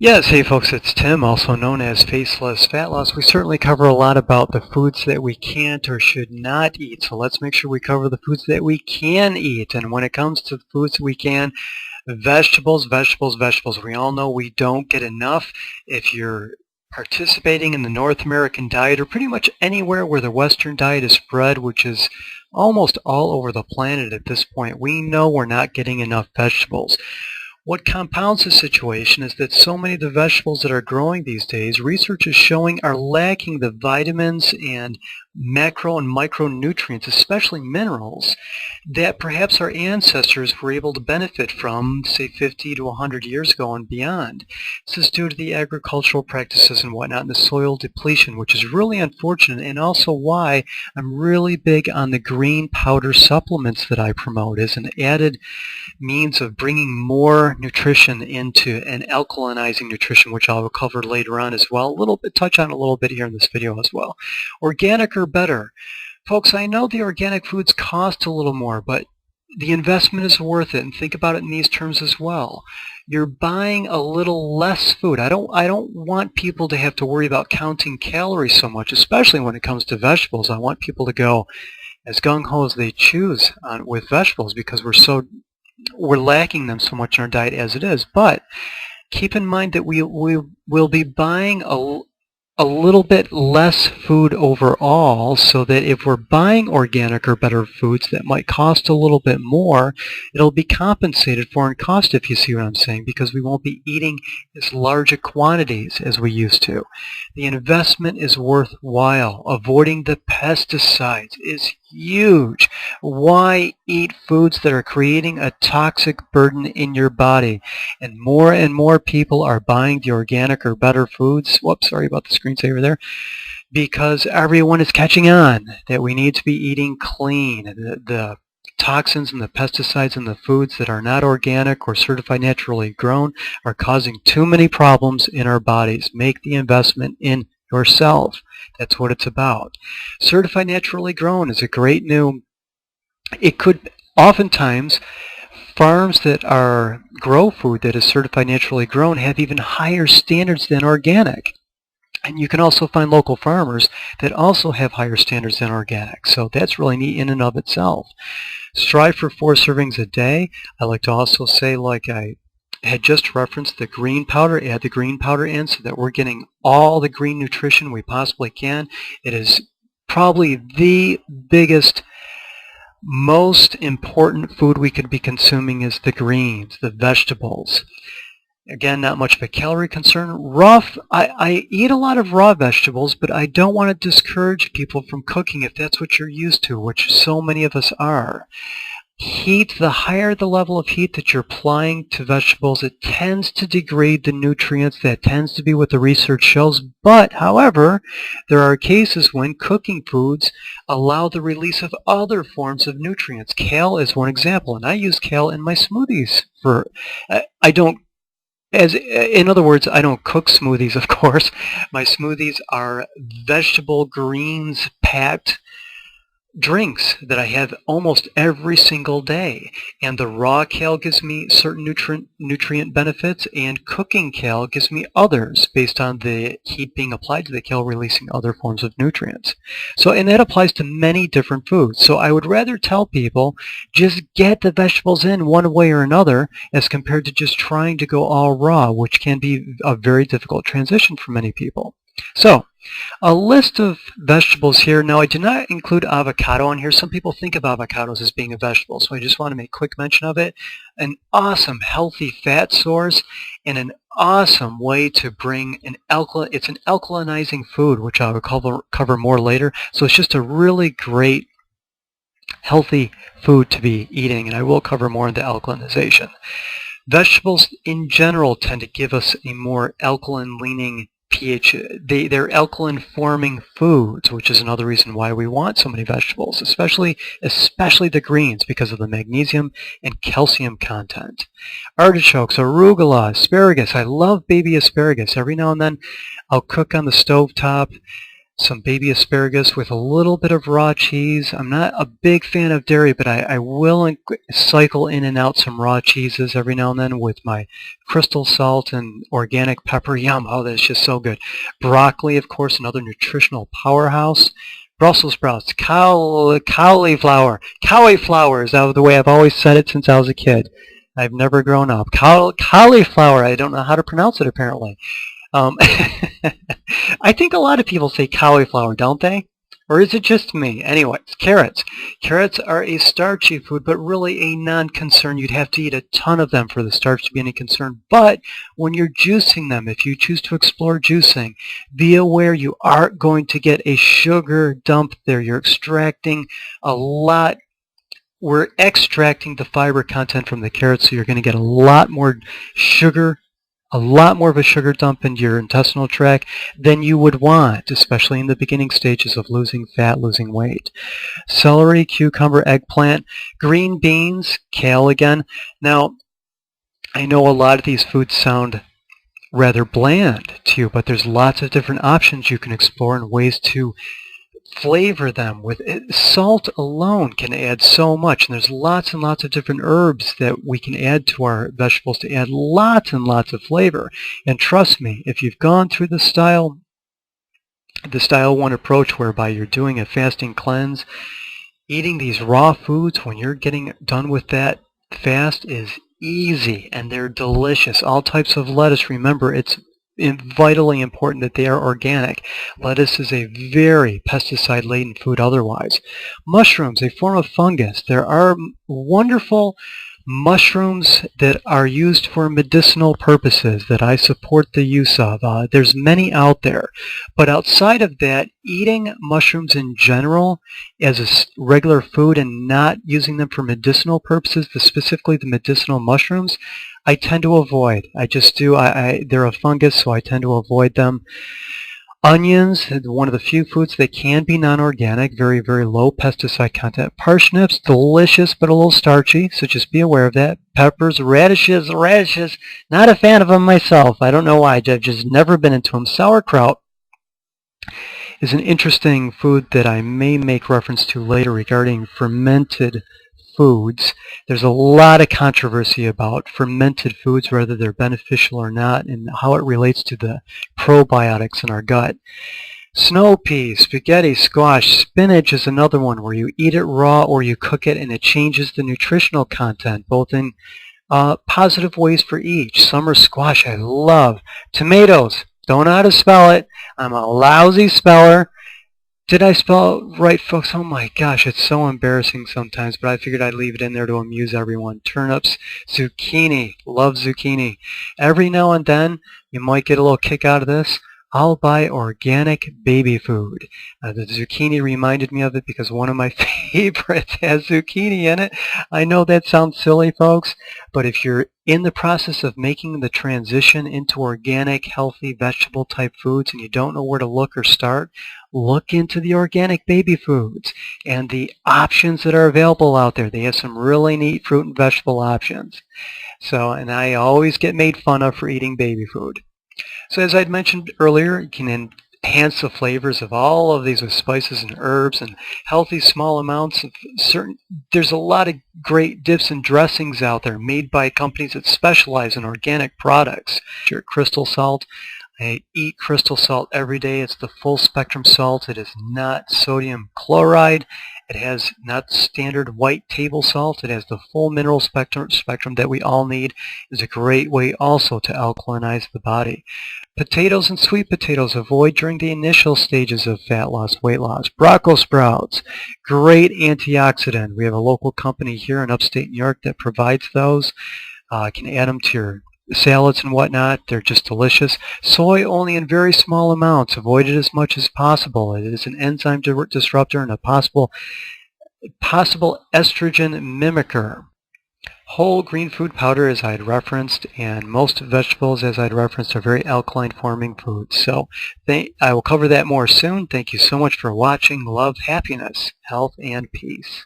Yes, hey folks, it's Tim, also known as Faceless Fat Loss. We certainly cover a lot about the foods that we can't or should not eat, so let's make sure we cover the foods that we can eat. And when it comes to the foods we can, vegetables, vegetables, vegetables. We all know we don't get enough. If you're participating in the North American diet or pretty much anywhere where the Western diet is spread, which is almost all over the planet at this point, we know we're not getting enough vegetables. What compounds the situation is that so many of the vegetables that are growing these days, research is showing are lacking the vitamins and macro and micronutrients, especially minerals, that perhaps our ancestors were able to benefit from, say, 50 to 100 years ago and beyond. This is due to the agricultural practices and whatnot and the soil depletion, which is really unfortunate, and also why I'm really big on the green powder supplements that I promote as an added means of bringing more nutrition into an alkalinizing nutrition, which I'll cover later on as well. Touch on a little bit here in this video as well. Organic or better. Folks, I know the organic foods cost a little more, but the investment is worth it, and think about it in these terms as well. You're buying a little less food. I don't want people to have to worry about counting calories so much, especially when it comes to vegetables. I want people to go as gung-ho as they choose with vegetables because we're lacking them so much in our diet as it is. But keep in mind that we will be buying a little bit less food overall, so that if we're buying organic or better foods that might cost a little bit more, it'll be compensated for in cost, if you see what I'm saying, because we won't be eating as large quantities as we used to. The investment is worthwhile. Avoiding the pesticides is huge. Why eat foods that are creating a toxic burden in your body? And more people are buying the organic or better foods. Whoops, sorry about the screensaver there. Because everyone is catching on that we need to be eating clean. The toxins and the pesticides in the foods that are not organic or certified naturally grown are causing too many problems in our bodies. Make the investment in yourself. That's what it's about. Certified naturally grown is a great new, it could oftentimes, farms that grow food that is certified naturally grown have even higher standards than organic. And you can also find local farmers that also have higher standards than organic. So that's really neat in and of itself. Strive for 4 servings a day. I like to also say, like I had just referenced, the green powder, add the green powder in so that we're getting all the green nutrition we possibly can. It is probably the biggest, most important food we could be consuming is the greens, the vegetables. Again, not much of a calorie concern. I eat a lot of raw vegetables, but I don't want to discourage people from cooking if that's what you're used to, which so many of us are. Heat, the higher the level of heat that you're applying to vegetables, it tends to degrade the nutrients. That tends to be what the research shows. But, however, there are cases when cooking foods allow the release of other forms of nutrients. Kale is one example, and I use kale in my smoothies. In other words, I don't cook smoothies, of course. My smoothies are vegetable greens packed drinks that I have almost every single day. And the raw kale gives me certain nutrient benefits, and cooking kale gives me others based on the heat being applied to the kale releasing other forms of nutrients. So, and that applies to many different foods. So I would rather tell people just get the vegetables in one way or another as compared to just trying to go all raw, which can be a very difficult transition for many people. So, a list of vegetables here. Now, I do not include avocado in here. Some people think of avocados as being a vegetable, so I just want to make quick mention of it. An awesome, healthy fat source and an awesome way to bring it's an alkalinizing food, which I will cover more later. So it's just a really great, healthy food to be eating, and I will cover more into alkalinization. Vegetables in general tend to give us a more alkaline-leaning pH. They're alkaline-forming foods, which is another reason why we want so many vegetables, especially the greens, because of the magnesium and calcium content. Artichokes, arugula, asparagus. I love baby asparagus. Every now and then I'll cook on the stovetop some baby asparagus with a little bit of raw cheese. I'm not a big fan of dairy, but I will cycle in and out some raw cheeses every now and then with my crystal salt and organic pepper. Yum, oh, that's just so good. Broccoli, of course, another nutritional powerhouse. Brussels sprouts, cauliflower. Cauliflower is the way I've always said it since I was a kid. I've never grown up. Cauliflower, I don't know how to pronounce it apparently. I think a lot of people say cauliflower, don't they? Or is it just me? Anyways, carrots. Carrots are a starchy food, but really a non-concern. You'd have to eat a ton of them for the starch to be any concern. But when you're juicing them, if you choose to explore juicing, be aware you are going to get a sugar dump there. You're extracting a lot. We're extracting the fiber content from the carrots, so you're going to get a lot more sugar, a lot more of a sugar dump into your intestinal tract than you would want, especially in the beginning stages of losing fat, losing weight. Celery, cucumber, eggplant, green beans, kale again. Now, I know a lot of these foods sound rather bland to you, but there's lots of different options you can explore and ways to flavor them with it. Salt alone can add so much, and there's lots and lots of different herbs that we can add to our vegetables to add lots and lots of flavor. And trust me, if you've gone through the style 1 approach whereby you're doing a fasting cleanse, eating these raw foods when you're getting done with that fast is easy, and they're delicious. All types of lettuce, remember, it's vitally important that they are organic. Lettuce is a very pesticide-laden food otherwise. Mushrooms, a form of fungus. There are wonderful mushrooms that are used for medicinal purposes that I support the use of. There's many out there. But outside of that, eating mushrooms in general as a regular food and not using them for medicinal purposes, specifically the medicinal mushrooms, I tend to avoid. I just do. They're a fungus, so I tend to avoid them. Onions, one of the few foods that can be non-organic, very, very low pesticide content. Parsnips, delicious but a little starchy, so just be aware of that. Peppers, radishes, not a fan of them myself. I don't know why. I've just never been into them. Sauerkraut is an interesting food that I may make reference to later regarding fermented foods. There's a lot of controversy about fermented foods, whether they're beneficial or not, and how it relates to the probiotics in our gut. Snow peas, spaghetti, squash, spinach is another one where you eat it raw or you cook it and it changes the nutritional content, both in positive ways for each. Summer squash, I love. Tomatoes, don't know how to spell it. I'm a lousy speller. Did I spell it right, folks? Oh my gosh, it's so embarrassing sometimes, but I figured I'd leave it in there to amuse everyone. Turnips, zucchini, love zucchini. Every now and then, you might get a little kick out of this. I'll buy organic baby food. The zucchini reminded me of it because one of my favorites has zucchini in it. I know that sounds silly, folks, but if you're in the process of making the transition into organic, healthy, vegetable-type foods and you don't know where to look or start, look into the organic baby foods and the options that are available out there. They have some really neat fruit and vegetable options. So, and I always get made fun of for eating baby food. So as I'd mentioned earlier, you can enhance the flavors of all of these with spices and herbs and healthy small amounts of certain. There's a lot of great dips and dressings out there made by companies that specialize in organic products. Your crystal salt. I eat crystal salt every day. It's the full spectrum salt. It is not sodium chloride. It has not standard white table salt. It has the full mineral spectrum that we all need. It's a great way also to alkalinize the body. Potatoes and sweet potatoes, avoid during the initial stages of fat loss, weight loss. Broccoli sprouts, great antioxidant. We have a local company here in upstate New York that provides those. You can add them to your salads and whatnot. They're just delicious. Soy only in very small amounts. Avoid it as much as possible. It is an enzyme disruptor and a possible estrogen mimicker. Whole green food powder, as I had referenced, and most vegetables, as I had referenced, are very alkaline forming foods. So I will cover that more soon. Thank you so much for watching. Love, happiness, health, and peace.